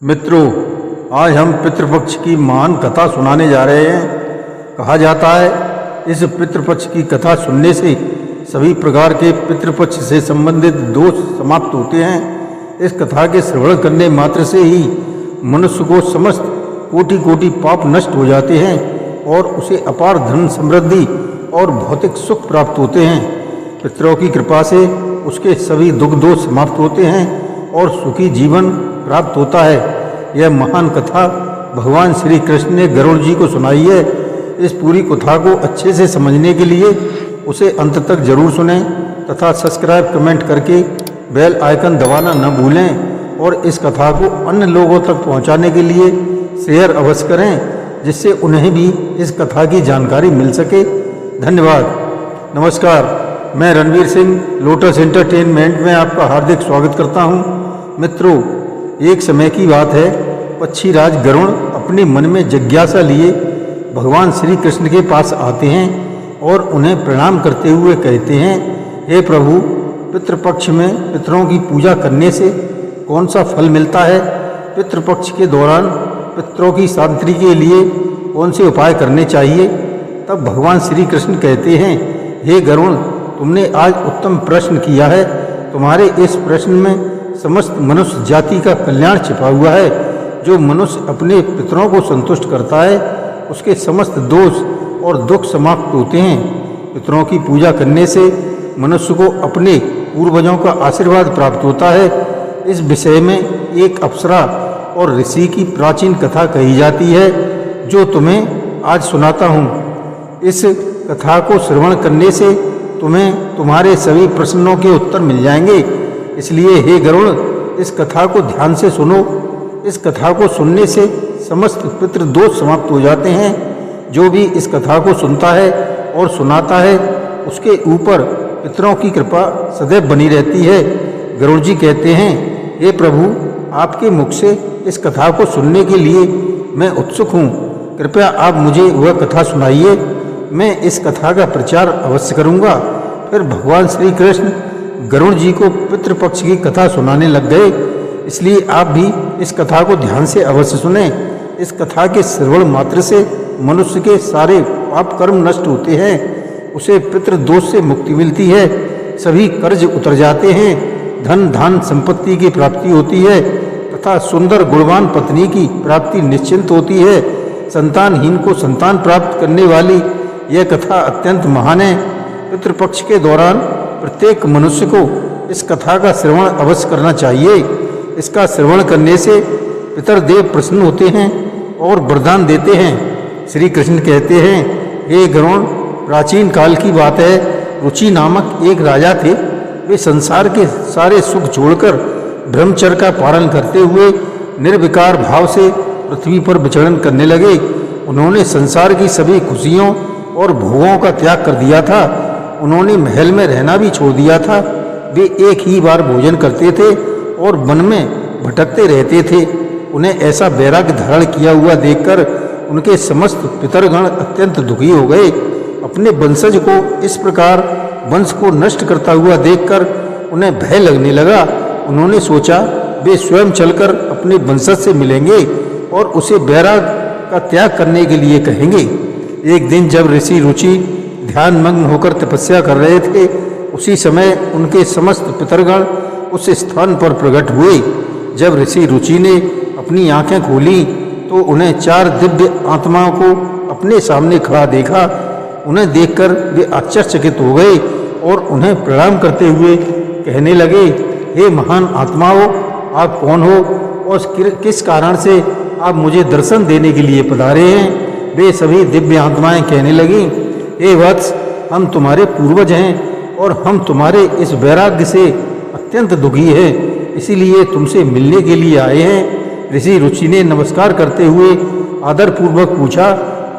मित्रों, आज हम पितृपक्ष की महान कथा सुनाने जा रहे हैं। कहा जाता है इस पितृपक्ष की कथा सुनने से सभी प्रकार के पितृपक्ष से संबंधित दोष समाप्त होते हैं। इस कथा के श्रवण करने मात्र से ही मनुष्य को समस्त कोटि कोटि पाप नष्ट हो जाते हैं और उसे अपार धन समृद्धि और भौतिक सुख प्राप्त होते हैं। पितरों की कृपा से उसके सभी दुख दोष समाप्त होते हैं और सुखी जीवन प्राप्त होता है। यह महान कथा भगवान श्री कृष्ण ने गरुड़ जी को सुनाई है। इस पूरी कथा को अच्छे से समझने के लिए उसे अंत तक जरूर सुनें तथा सब्सक्राइब कमेंट करके बेल आइकन दबाना न भूलें और इस कथा को अन्य लोगों तक पहुंचाने के लिए शेयर अवश्य करें, जिससे उन्हें भी इस कथा की जानकारी मिल सके। धन्यवाद। नमस्कार, मैं रणवीर सिंह लोटस एंटरटेनमेंट में आपका हार्दिक स्वागत करता हूं। मित्रों, एक समय की बात है, पक्षीराज गरुड़ अपने मन में जिज्ञासा लिए भगवान श्री कृष्ण के पास आते हैं और उन्हें प्रणाम करते हुए कहते हैं, हे प्रभु, पितृपक्ष में पितरों की पूजा करने से कौन सा फल मिलता है? पितृपक्ष के दौरान पितरों की शांति के लिए कौन से उपाय करने चाहिए? तब भगवान श्री कृष्ण कहते हैं, हे गरुड़, तुमने आज उत्तम प्रश्न किया है। तुम्हारे इस प्रश्न में समस्त मनुष्य जाति का कल्याण छिपा हुआ है। जो मनुष्य अपने पितरों को संतुष्ट करता है उसके समस्त दोष और दुख समाप्त होते हैं। पितरों की पूजा करने से मनुष्य को अपने पूर्वजों का आशीर्वाद प्राप्त होता है। इस विषय में एक अप्सरा और ऋषि की प्राचीन कथा कही जाती है, जो तुम्हें आज सुनाता हूँ। इस कथा को श्रवण करने से तुम्हें तुम्हारे सभी प्रश्नों के उत्तर मिल जाएंगे। इसलिए हे गरुड़, इस कथा को ध्यान से सुनो। इस कथा को सुनने से समस्त पितृदोष समाप्त हो जाते हैं। जो भी इस कथा को सुनता है और सुनाता है उसके ऊपर पितरों की कृपा सदैव बनी रहती है। गरुड़ जी कहते हैं, हे प्रभु, आपके मुख से इस कथा को सुनने के लिए मैं उत्सुक हूँ। कृपया आप मुझे वह कथा सुनाइए। मैं इस कथा का प्रचार अवश्य करूँगा। फिर भगवान श्री कृष्ण गरुड़ जी को पितृपक्ष की कथा सुनाने लग गए। इसलिए आप भी इस कथा को ध्यान से अवश्य सुने। इस कथा के श्रवण मात्र से मनुष्य के सारे पाप कर्म नष्ट होते हैं। उसे पितृदोष से मुक्ति मिलती है। सभी कर्ज उतर जाते हैं। धन धान संपत्ति की प्राप्ति होती है तथा सुंदर गुणवान पत्नी की प्राप्ति निश्चिंत होती है। संतानहीन को संतान प्राप्त करने वाली यह कथा अत्यंत महान है। पितृपक्ष के दौरान प्रत्येक मनुष्य को इस कथा का श्रवण अवश्य करना चाहिए। इसका श्रवण करने से पितरदेव प्रसन्न होते हैं और वरदान देते हैं। श्री कृष्ण कहते हैं, हे गरुड़, प्राचीन काल की बात है, रुचि नामक एक राजा थे। वे संसार के सारे सुख छोड़कर ब्रह्मचर्य का पालन करते हुए निर्विकार भाव से पृथ्वी पर विचरण करने लगे। उन्होंने संसार की सभी खुशियों और भोगों का त्याग कर दिया था। उन्होंने महल में रहना भी छोड़ दिया था। वे एक ही बार भोजन करते थे और वन में भटकते रहते थे। उन्हें ऐसा वैराग्य धारण किया हुआ देखकर उनके समस्त पितरगण अत्यंत दुखी हो गए। अपने वंशज को इस प्रकार वंश को नष्ट करता हुआ देखकर उन्हें भय लगने लगा। उन्होंने सोचा वे स्वयं चलकर अपने वंशज से मिलेंगे और उसे वैराग्य का त्याग करने के लिए कहेंगे। एक दिन जब ऋषि रुचि ध्यान मग्न होकर तपस्या कर रहे थे, उसी समय उनके समस्त पितरगण उस स्थान पर प्रकट हुए। जब ऋषि रुचि ने अपनी आंखें खोली तो उन्हें 4 दिव्य आत्माओं को अपने सामने खड़ा देखा। उन्हें देखकर वे आश्चर्यचकित हो गए और उन्हें प्रणाम करते हुए कहने लगे, हे महान आत्माओं, आप कौन हो और किस कारण से आप मुझे दर्शन देने के लिए पधारे हैं? वे सभी दिव्य आत्माएं कहने लगी, हे वत्स, हम तुम्हारे पूर्वज हैं और हम तुम्हारे इस वैराग्य से अत्यंत दुखी हैं, इसीलिए तुमसे मिलने के लिए आए हैं। ऋषि रुचि ने नमस्कार करते हुए आदर पूर्वक पूछा,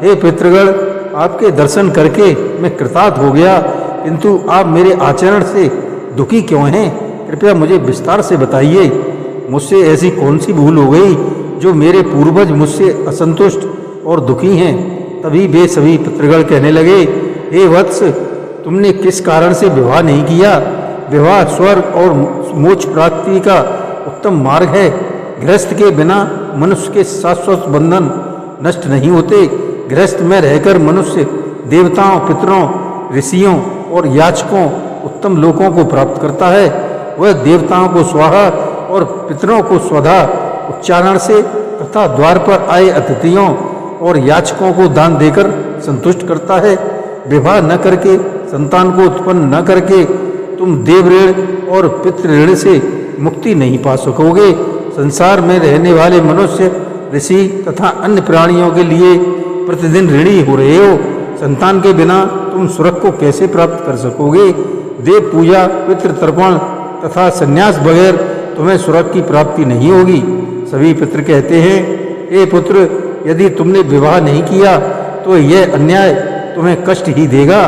हे पितृगण, आपके दर्शन करके मैं कृतार्थ हो गया, किंतु आप मेरे आचरण से दुखी क्यों हैं? कृपया मुझे विस्तार से बताइए। मुझसे ऐसी कौन सी भूल हो गई जो मेरे पूर्वज मुझसे असंतुष्ट और दुखी हैं? तभी वे सभी पितृगण कहने लगे, हे वत्स, तुमने किस कारण से विवाह नहीं किया? विवाह स्वर्ग और मोक्ष प्राप्ति का उत्तम मार्ग है। गृहस्थ के बिना मनुष्य के शाश्वत बंधन नष्ट नहीं होते। गृहस्थ में रहकर मनुष्य देवताओं, पितरों, ऋषियों और याचकों उत्तम लोकों को प्राप्त करता है। वह देवताओं को स्वाहा और पितरों को स्वधा उच्चारण से तथा द्वार पर आए अतिथियों और याचकों को दान देकर संतुष्ट करता है। विवाह न करके, संतान को उत्पन्न न करके तुम देव ऋण और पितृ ऋण से मुक्ति नहीं पा सकोगे। संसार में रहने वाले मनुष्य, ऋषि तथा अन्य प्राणियों के लिए प्रतिदिन ऋणी हो रहे हो। संतान के बिना तुम स्वर्ग को कैसे प्राप्त कर सकोगे? देव पूजा, पितृ तर्पण तथा संन्यास बगैर तुम्हें स्वर्ग की प्राप्ति नहीं होगी। सभी पितृ कहते हैं, हे पुत्र, यदि तुमने विवाह नहीं किया तो यह अन्याय तुम्हें कष्ट ही देगा।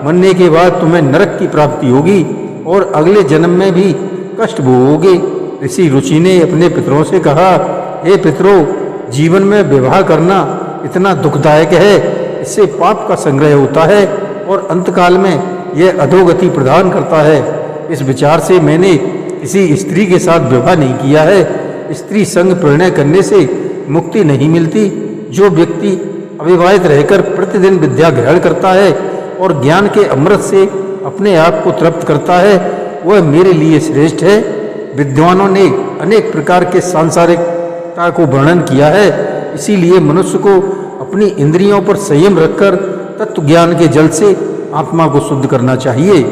मरने के बाद तुम्हें नरक की प्राप्ति होगी और अगले जन्म में भी कष्ट भोगोगे। ऋषि रुचि ने अपने पितरों से कहा, हे पितरों, जीवन में विवाह करना इतना दुखदायक है, इससे पाप का संग्रह होता है और अंतकाल में यह अधोगति प्रदान करता है। इस विचार से मैंने किसी स्त्री के साथ विवाह नहीं किया है। स्त्री संग प्रणय करने से मुक्ति नहीं मिलती। जो व्यक्ति अविवाहित रहकर प्रतिदिन विद्या ग्रहण करता है और ज्ञान के अमृत से अपने आप को तृप्त करता है, वह मेरे लिए श्रेष्ठ है। विद्वानों ने अनेक प्रकार के सांसारिकता को वर्णन किया है, इसीलिए मनुष्य को अपनी इंद्रियों पर संयम रखकर तत्व ज्ञान के जल से आत्मा को शुद्ध करना चाहिए।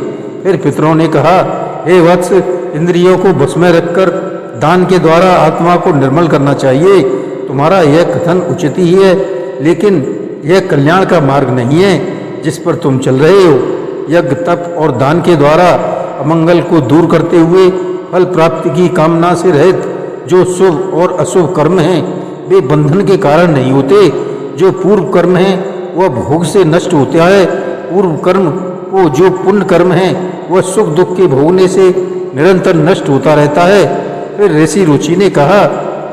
फिर पितरों ने कहा, हे वत्स, इंद्रियों को बस में रखकर दान के द्वारा आत्मा को निर्मल करना चाहिए। तुम्हारा यह कथन उचित ही है, लेकिन यह कल्याण का मार्ग नहीं है जिस पर तुम चल रहे हो। यज्ञ, तप और दान के द्वारा अमंगल को दूर करते हुए फल प्राप्ति की कामना से रहित जो शुभ और अशुभ कर्म हैं, वे बंधन के कारण नहीं होते। जो पूर्व कर्म है वह भोग से नष्ट होता है। पूर्व कर्म को जो पुण्य कर्म है वह सुख दुख के भोगने से निरंतर नष्ट होता रहता है। फिर ऋषि रुचि ने कहा,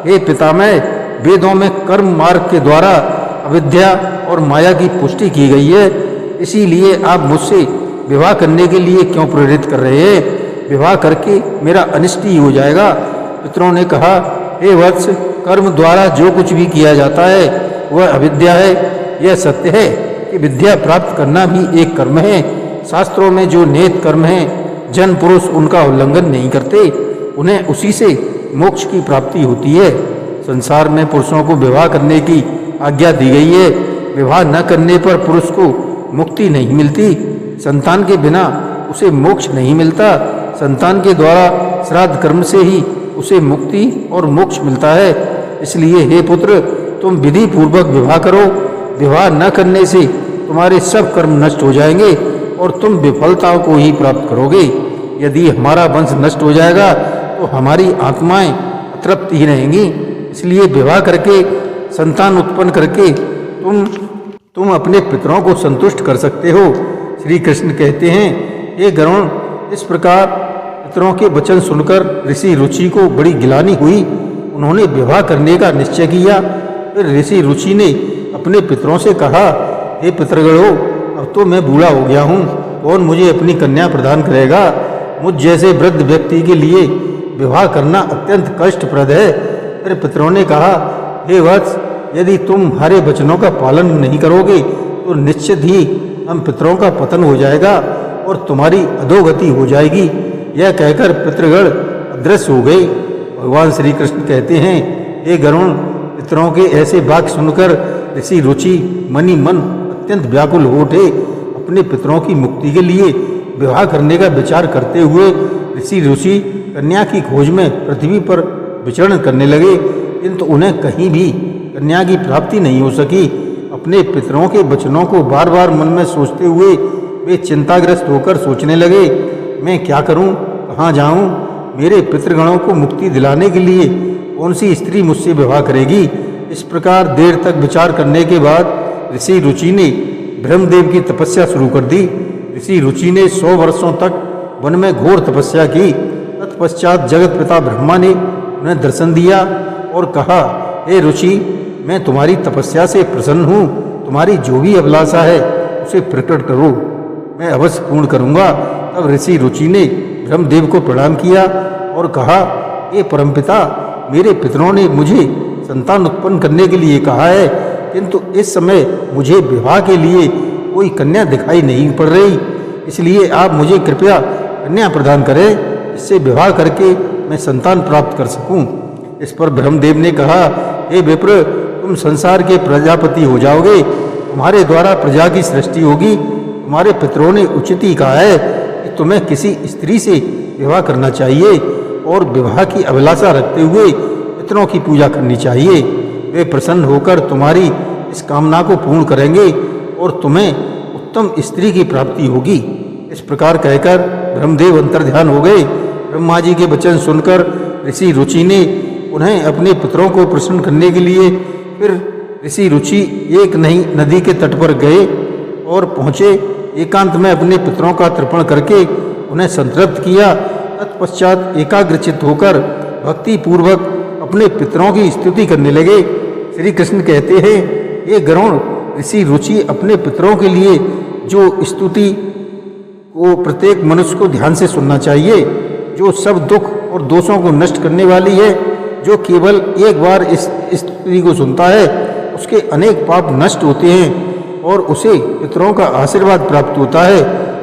हे पितामह, वेदों में कर्म मार्ग के द्वारा अविद्या और माया की पुष्टि की गई है, इसीलिए आप मुझसे विवाह करने के लिए क्यों प्रेरित कर रहे हैं? विवाह करके मेरा अनिष्ट ही हो जाएगा। पितरों ने कहा, हे वत्स, कर्म द्वारा जो कुछ भी किया जाता है वह अविद्या है। यह सत्य है कि विद्या प्राप्त करना भी एक कर्म है। शास्त्रों में जो नियत कर्म है, जन पुरुष उनका उल्लंघन नहीं करते, उन्हें उसी से मोक्ष की प्राप्ति होती है। संसार में पुरुषों को विवाह करने की आज्ञा दी गई है। विवाह न करने पर पुरुष को मुक्ति नहीं मिलती। संतान के बिना उसे मोक्ष नहीं मिलता। संतान के द्वारा श्राद्ध कर्म से ही उसे मुक्ति और मोक्ष मिलता है। इसलिए हे पुत्र, तुम विधि पूर्वक विवाह करो। विवाह न करने से तुम्हारे सब कर्म नष्ट हो जाएंगे और तुम विफलताओं को ही प्राप्त करोगे। यदि हमारा वंश नष्ट हो जाएगा तो हमारी आत्माएं अतृप्त ही रहेंगी। इसलिए विवाह करके, संतान उत्पन्न करके तुम अपने पितरों को संतुष्ट कर सकते हो। श्री कृष्ण कहते हैं, हे गरुण, इस प्रकार पितरों के वचन सुनकर ऋषि रुचि को बड़ी गिलानी हुई। उन्होंने विवाह करने का निश्चय किया। फिर ऋषि रुचि ने अपने पितरों से कहा, हे पितृगणों, अब तो मैं बूढ़ा हो गया हूँ, कौन मुझे अपनी कन्या प्रदान करेगा? मुझ जैसे वृद्ध व्यक्ति के लिए विवाह करना अत्यंत कष्टप्रद है। फिर पितरों ने कहा, हे वत्स, यदि तुम हमारे वचनों का पालन नहीं करोगे तो निश्चित ही हम पितरों का पतन हो जाएगा और तुम्हारी अधोगति हो जाएगी। यह कहकर पितृगण अदृश्य हो गए। भगवान श्री कृष्ण कहते हैं, हे गरुण, पितरों के ऐसे वाक्य सुनकर ऋषि रुचि मनी मन अत्यंत व्याकुल हो उठे। अपने पितरों की मुक्ति के लिए विवाह करने का विचार करते हुए ऋषि रुचि कन्या की खोज में पृथ्वी पर विचरण करने लगे, किंतु उन्हें कहीं भी कन्या की प्राप्ति नहीं हो सकी। अपने पितरों के वचनों को बार बार मन में सोचते हुए वे चिंताग्रस्त होकर सोचने लगे, मैं क्या करूं, कहाँ जाऊं? मेरे पितृगणों को मुक्ति दिलाने के लिए कौन सी स्त्री मुझसे विवाह करेगी? इस प्रकार देर तक विचार करने के बाद ऋषि रुचि ने ब्रह्मदेव की तपस्या शुरू कर दी। ऋषि रुचि ने 100 वर्षों तक वन में घोर तपस्या की। तत्पश्चात जगत पिता ब्रह्मा ने उन्हें दर्शन दिया और कहा, हे रुचि, मैं तुम्हारी तपस्या से प्रसन्न हूँ। तुम्हारी जो भी अभिलाषा है उसे प्रकट करो, मैं अवश्य पूर्ण करूँगा। तब ऋषि रुचि ने ब्रह्मदेव को प्रणाम किया और कहा, हे परमपिता, मेरे पितरों ने मुझे संतान उत्पन्न करने के लिए कहा है, किंतु इस समय मुझे विवाह के लिए कोई कन्या दिखाई नहीं पड़ रही। इसलिए आप मुझे कृपया कन्या प्रदान करें, इससे विवाह करके मैं संतान प्राप्त कर सकूं। इस पर ब्रह्मदेव ने कहा, हे विप्र, तुम संसार के प्रजापति हो जाओगे, तुम्हारे द्वारा प्रजा की सृष्टि होगी। तुम्हारे पितरों ने उचित ही कहा है कि तुम्हें किसी स्त्री से विवाह करना चाहिए और विवाह की अभिलाषा रखते हुए पितरों की पूजा करनी चाहिए। वे प्रसन्न होकर तुम्हारी इस कामना को पूर्ण करेंगे और तुम्हें उत्तम स्त्री की प्राप्ति होगी। इस प्रकार कहकर ब्रह्मदेव अंतर्ध्यान हो गए। ब्रह्मा जी के वचन सुनकर ऋषि रुचि ने उन्हें अपने पुत्रों को प्रसन्न करने के लिए फिर ऋषि रुचि एक नई नदी के तट पर गए और पहुँचे। एकांत में अपने पुत्रों का तर्पण करके उन्हें संतृप्त किया। तत्पश्चात एकाग्रचित होकर भक्ति पूर्वक अपने पितरों की स्तुति करने लगे। श्री कृष्ण कहते हैं, ये गरुण ऋषि रुचि अपने पितरों के लिए जो स्तुति को प्रत्येक मनुष्य को ध्यान से सुनना चाहिए, जो सब दुख और दोषों को नष्ट करने वाली है। जो केवल एक बार इस स्तुति को सुनता है उसके अनेक पाप नष्ट होते हैं और उसे पितरों का आशीर्वाद प्राप्त होता है।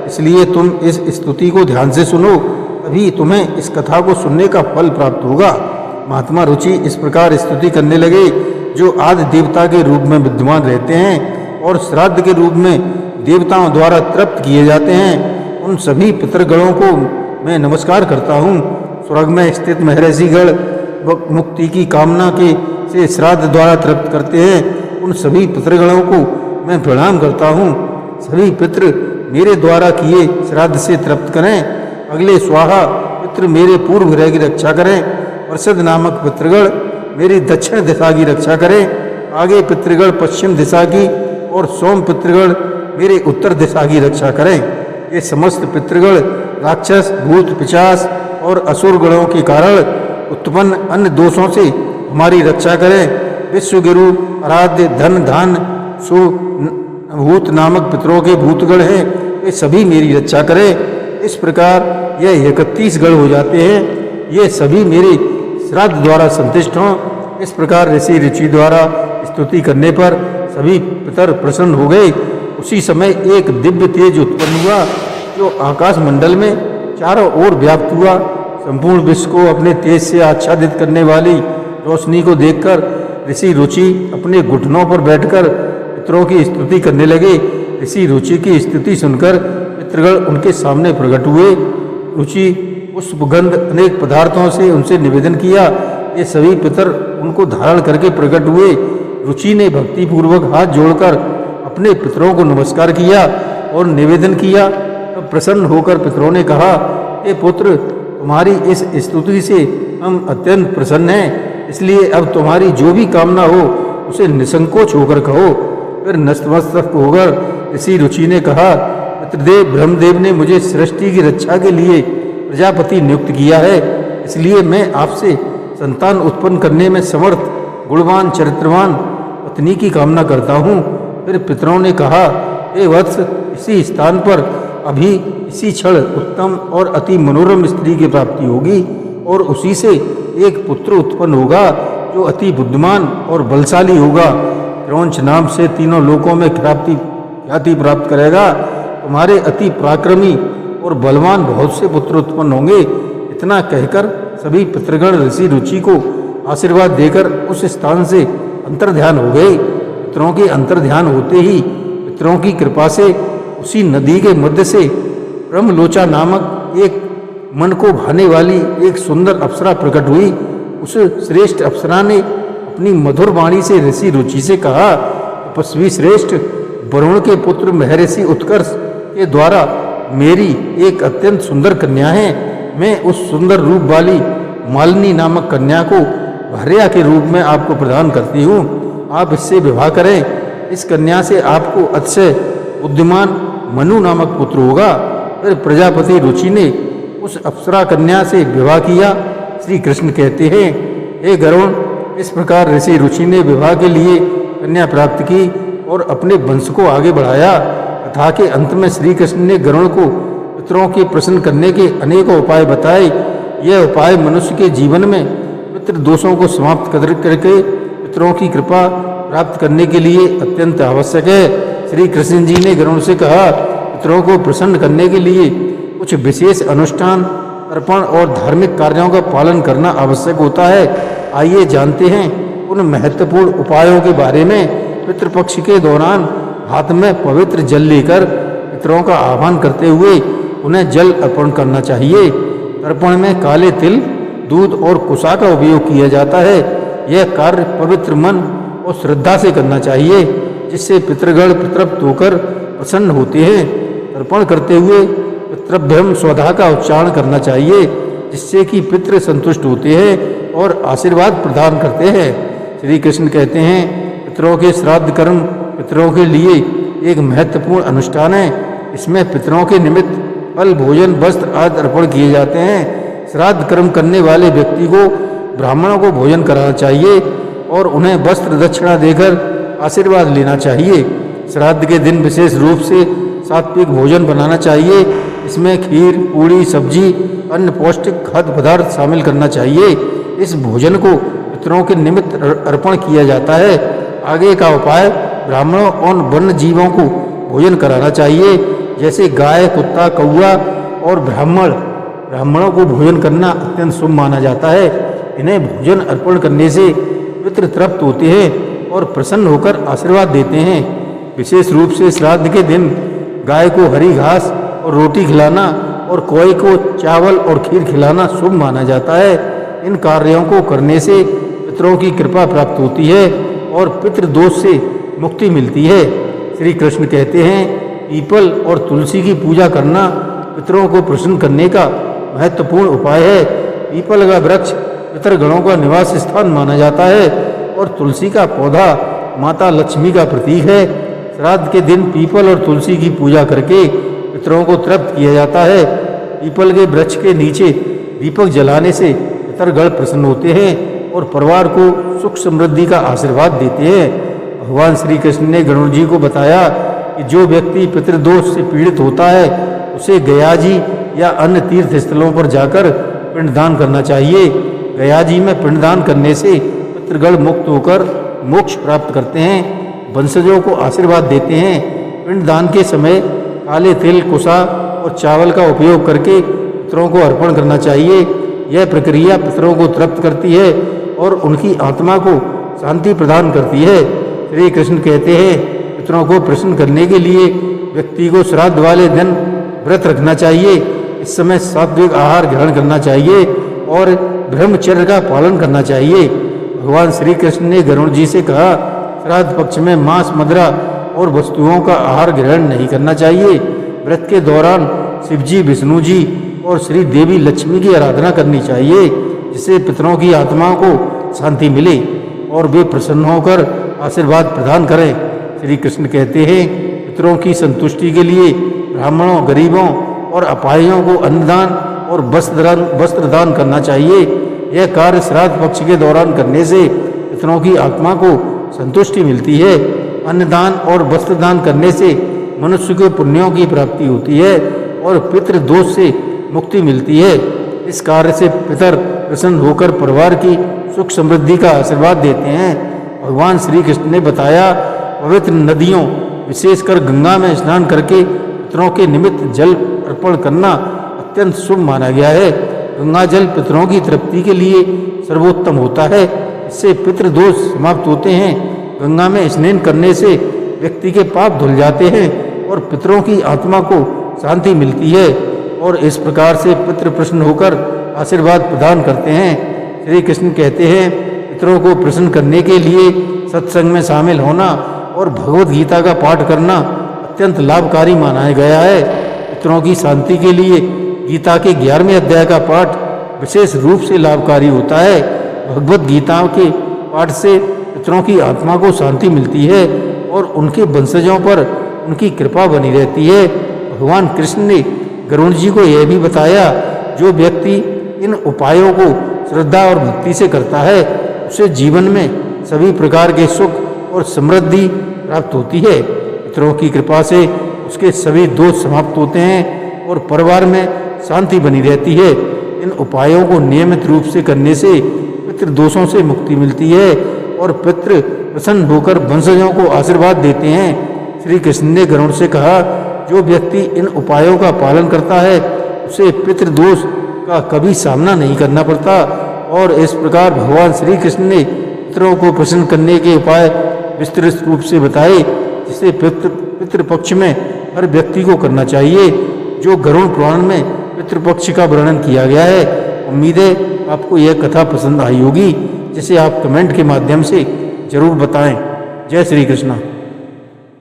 इसलिए तुम इस स्तुति को ध्यान से सुनो, तभी तुम्हें इस कथा को सुनने का फल प्राप्त होगा। महात्मा रुचि इस प्रकार स्तुति करने लगे, जो आदि देवता के रूप में विद्यमान रहते हैं और श्राद्ध के रूप में देवताओं द्वारा तृप्त किए जाते हैं। उन सभी पितृगणों को मैं नमस्कार करता हूँ। स्वर्ग में स्थित महर्षिगण मुक्ति की कामना के से श्राद्ध द्वारा तृप्त करते हैं। उन सभी पितृगणों को मैं प्रणाम करता हूँ। सभी पितृ मेरे द्वारा किए श्राद्ध से तृप्त करें। अगले स्वाहा पितृ मेरे पूर्व ग्रह की रक्षा करें। वर्षद नामक पितृगण मेरी दक्षिण दिशा की रक्षा करें। आगे पितृगण पश्चिम दिशा की और सोम पितृगण मेरे उत्तर दिशा की रक्षा करें। ये समस्त पितृगण राक्षस, भूत, पिशाच और असुर गणों के कारण उत्पन्न अन्य दोषों से हमारी रक्षा करें। विश्वगुरु, आराध्य, धन, धान, भूत नामक पितरों के भूतगण हैं, वे सभी मेरी रक्षा करें। इस प्रकार यह 31 गण हो जाते हैं। ये सभी मेरे श्राद्ध द्वारा संतुष्ट हों। इस प्रकार ऋषि रुचि द्वारा स्तुति करने पर सभी पितर प्रसन्न हो गए। उसी समय एक दिव्य तेज उत्पन्न हुआ, जो आकाश मंडल में चारों ओर व्याप्त हुआ। संपूर्ण विश्व को अपने तेज से आच्छादित करने वाली रोशनी को देखकर ऋषि रुचि अपने घुटनों पर बैठकर पितरों की स्तुति करने लगे। ऋषि रुचि की स्तुति सुनकर पितृगण उनके सामने प्रकट हुए। रुचि पुष्पगंध अनेक पदार्थों से उनसे निवेदन किया। ये सभी पितर उनको धारण करके प्रकट हुए। रुचि ने भक्ति पूर्वक हाथ जोड़कर अपने पितरों को नमस्कार किया और निवेदन किया। तब प्रसन्न होकर पितरों ने कहा, हे पुत्र, तुम्हारी इस स्तुति से हम अत्यंत प्रसन्न हैं। इसलिए अब तुम्हारी जो भी कामना हो उसे निसंकोच होकर कहो। फिर नतमस्तक होकर ऋषि रुचि ने कहा, पितृदेव ब्रह्मदेव ने मुझे सृष्टि की रक्षा के लिए प्रजापति नियुक्त किया है। इसलिए मैं आपसे संतान उत्पन्न करने में समर्थ, गुणवान, चरित्रवान पत्नी की कामना करता हूँ। फिर पितरों ने कहा, हे वत्स, इसी स्थान पर अभी इसी क्षण उत्तम और अति मनोरम स्त्री की प्राप्ति होगी और उसी से एक पुत्र उत्पन्न होगा, जो अति बुद्धिमान और बलशाली होगा। क्रौंच नाम से तीनों लोकों में ख्याति प्राप्त करेगा। तुम्हारे अति पराक्रमी और बलवान बहुत से पुत्र उत्पन्न होंगे। इतना कहकर सभी पितृगण ऋषि रुचि को आशीर्वाद देकर उस स्थान से अंतर्ध्यान हो गए। पितरों के अंतर्ध्यान होते ही पितरों की कृपा से उसी नदी के मध्य से ब्रह्मलोचा नामक एक मन को भाने वाली एक सुंदर अप्सरा प्रकट हुई। उस श्रेष्ठ अप्सरा ने अपनी मधुर वाणी से ऋषि रुचि से कहा, तपस्वी श्रेष्ठ, वरुण के पुत्र महर्षि उत्कर्ष के द्वारा मेरी एक अत्यंत सुंदर कन्या है। मैं उस सुंदर रूप वाली मालिनी नामक कन्या को भार्या के रूप में आपको प्रदान करती हूँ। आप इससे विवाह करें। इस कन्या से आपको अतिशय बुद्धिमान मनु नामक पुत्र होगा। फिर प्रजापति रुचि ने उस अप्सरा कन्या से विवाह किया। श्री कृष्ण कहते हैं, हे गरुण, इस प्रकार ऋषि रुचि ने विवाह के लिए कन्या प्राप्त की और अपने वंश को आगे बढ़ाया। कथा के अंत में श्री कृष्ण ने गरुण को पितरों के प्रसन्न करने के अनेकों उपाय बताए। यह उपाय मनुष्य के जीवन में पितृ दोषों को समाप्त करके पितरों की कृपा प्राप्त करने के लिए अत्यंत आवश्यक है। श्री कृष्ण जी ने गरुड़ से कहा, पितरों को प्रसन्न करने के लिए कुछ विशेष अनुष्ठान, तर्पण और धार्मिक कार्यों का पालन करना आवश्यक होता है। आइए जानते हैं उन महत्वपूर्ण उपायों के बारे में। पितृपक्ष के दौरान हाथ में पवित्र जल लेकर पितरों का आह्वान करते हुए उन्हें जल अर्पण करना चाहिए। तर्पण में काले तिल, दूध और कुशा का उपयोग किया जाता है। यह कार्य पवित्र मन और श्रद्धा से करना चाहिए, जिससे पितृगण तृप्त होकर प्रसन्न होते हैं। तर्पण करते हुए पितृभ्यम स्वधा का उच्चारण करना चाहिए, जिससे कि पितृ संतुष्ट होते हैं और आशीर्वाद प्रदान करते हैं। श्री कृष्ण कहते हैं, पितरों के श्राद्ध कर्म पितरों के लिए एक महत्वपूर्ण अनुष्ठान है। इसमें पितरों के निमित्त फल, भोजन, वस्त्र आदि अर्पण किए जाते हैं। श्राद्ध कर्म करने वाले व्यक्ति को ब्राह्मणों को भोजन कराना चाहिए और उन्हें वस्त्र दक्षिणा देकर आशीर्वाद लेना चाहिए। श्राद्ध के दिन विशेष रूप से सात्विक भोजन बनाना चाहिए। इसमें खीर, पूड़ी, सब्जी, अन्य पौष्टिक खाद्य पदार्थ शामिल करना चाहिए। इस भोजन को पितरों के निमित्त अर्पण किया जाता है। आगे का उपाय, ब्राह्मणों और वन्य जीवों को भोजन कराना चाहिए, जैसे गाय, कुत्ता, कौआ और ब्राह्मणों को भोजन करना अत्यंत शुभ माना जाता है। इन्हें भोजन अर्पण करने से पितृ तृप्त होते हैं और प्रसन्न होकर आशीर्वाद देते हैं। विशेष रूप से श्राद्ध के दिन गाय को हरी घास और रोटी खिलाना और कौए को चावल और खीर खिलाना शुभ माना जाता है। इन कार्यों को करने से पितरों की कृपा प्राप्त होती है और पितृदोष से मुक्ति मिलती है। श्री कृष्ण कहते हैं, पीपल और तुलसी की पूजा करना पितरों को प्रसन्न करने का महत्वपूर्ण उपाय है। पीपल का वृक्ष पितरगणों का निवास स्थान माना जाता है और तुलसी का पौधा माता लक्ष्मी का प्रतीक है। श्राद्ध के दिन पीपल और तुलसी की पूजा करके पितरों को तृप्त किया जाता है। पीपल के वृक्ष के नीचे दीपक जलाने से पितरगण प्रसन्न होते हैं और परिवार को सुख समृद्धि का आशीर्वाद देते हैं। भगवान श्री कृष्ण ने गरुड़ जी को बताया कि जो व्यक्ति पितृदोष से पीड़ित होता है उसे गया जी या अन्य तीर्थ स्थलों पर जाकर पिंडदान करना चाहिए। गया जी में पिंडदान करने से पितृगण मुक्त होकर मोक्ष प्राप्त करते हैं, वंशजों को आशीर्वाद देते हैं। पिंडदान के समय काले तिल, कुशा और चावल का उपयोग करके पितरों को अर्पण करना चाहिए। यह प्रक्रिया पितरों को तृप्त करती है और उनकी आत्मा को शांति प्रदान करती है। श्री कृष्ण कहते हैं, पितरों को प्रसन्न करने के लिए व्यक्ति को श्राद्ध वाले दिन व्रत रखना चाहिए। इस समय सात्विक आहार ग्रहण करना चाहिए और ब्रह्मचर्य का पालन करना चाहिए। भगवान श्री कृष्ण ने गरुड़ जी से कहा, श्राद्ध पक्ष में मांस, मदिरा और वस्तुओं का आहार ग्रहण नहीं करना चाहिए। व्रत के दौरान शिवजी, विष्णु जी और श्री देवी लक्ष्मी की आराधना करनी चाहिए, जिससे पितरों की आत्माओं को शांति मिले और वे प्रसन्न होकर आशीर्वाद प्रदान करें। श्री कृष्ण कहते हैं, पितरों की संतुष्टि के लिए ब्राह्मणों, गरीबों और अपाहियों को अन्नदान और वस्त्रदान करना चाहिए। यह कार्य श्राद्ध पक्ष के दौरान करने से पितरों की आत्मा को संतुष्टि मिलती है। अन्नदान और वस्त्रदान करने से मनुष्य को पुण्यों की प्राप्ति होती है और पितृदोष से मुक्ति मिलती है। इस कार्य से पितर प्रसन्न होकर परिवार की सुख समृद्धि का आशीर्वाद देते हैं। भगवान श्री कृष्ण ने बताया, पवित्र नदियों विशेषकर गंगा में स्नान करके पितरों के निमित्त जल अर्पण करना अत्यंत शुभ माना गया है। गंगा जल पितरों की तृप्ति के लिए सर्वोत्तम होता है। इससे पितृदोष समाप्त होते हैं। गंगा में स्नान करने से व्यक्ति के पाप धुल जाते हैं और पितरों की आत्मा को शांति मिलती है और इस प्रकार से पितृ प्रसन्न होकर आशीर्वाद प्रदान करते हैं। श्री कृष्ण कहते हैं, पितरों को प्रसन्न करने के लिए सत्संग में शामिल होना और भगवत गीता का पाठ करना अत्यंत लाभकारी माना गया है। पितरों की शांति के लिए गीता के 11वें अध्याय का पाठ विशेष रूप से लाभकारी होता है। भगवत गीता के पाठ से पितरों की आत्मा को शांति मिलती है और उनके वंशजों पर उनकी कृपा बनी रहती है। भगवान कृष्ण ने गरुड़ जी को यह भी बताया, जो व्यक्ति इन उपायों को श्रद्धा और भक्ति से करता है उसे जीवन में सभी प्रकार के सुख और समृद्धि प्राप्त होती है। पितरों की कृपा से उसके सभी दोष समाप्त होते हैं और परिवार में शांति बनी रहती है। इन उपायों को नियमित रूप से करने से पितृ दोषों से मुक्ति मिलती है और पितृ प्रसन्न होकर वंशजों को आशीर्वाद देते हैं। श्री कृष्ण ने गरुड़ से कहा, जो व्यक्ति इन उपायों का पालन करता है उसे पितृदोष का कभी सामना नहीं करना पड़ता। और इस प्रकार भगवान श्री कृष्ण ने पितरों को प्रसन्न करने के उपाय विस्तृत रूप से बताए, जिसे पितृपक्ष में हर व्यक्ति को करना चाहिए, जो गरुड़ पुराण में पितृपक्ष का वर्णन किया गया है। उम्मीद है आपको यह कथा पसंद आई होगी, जिसे आप कमेंट के माध्यम से जरूर बताएं। जय श्री कृष्ण।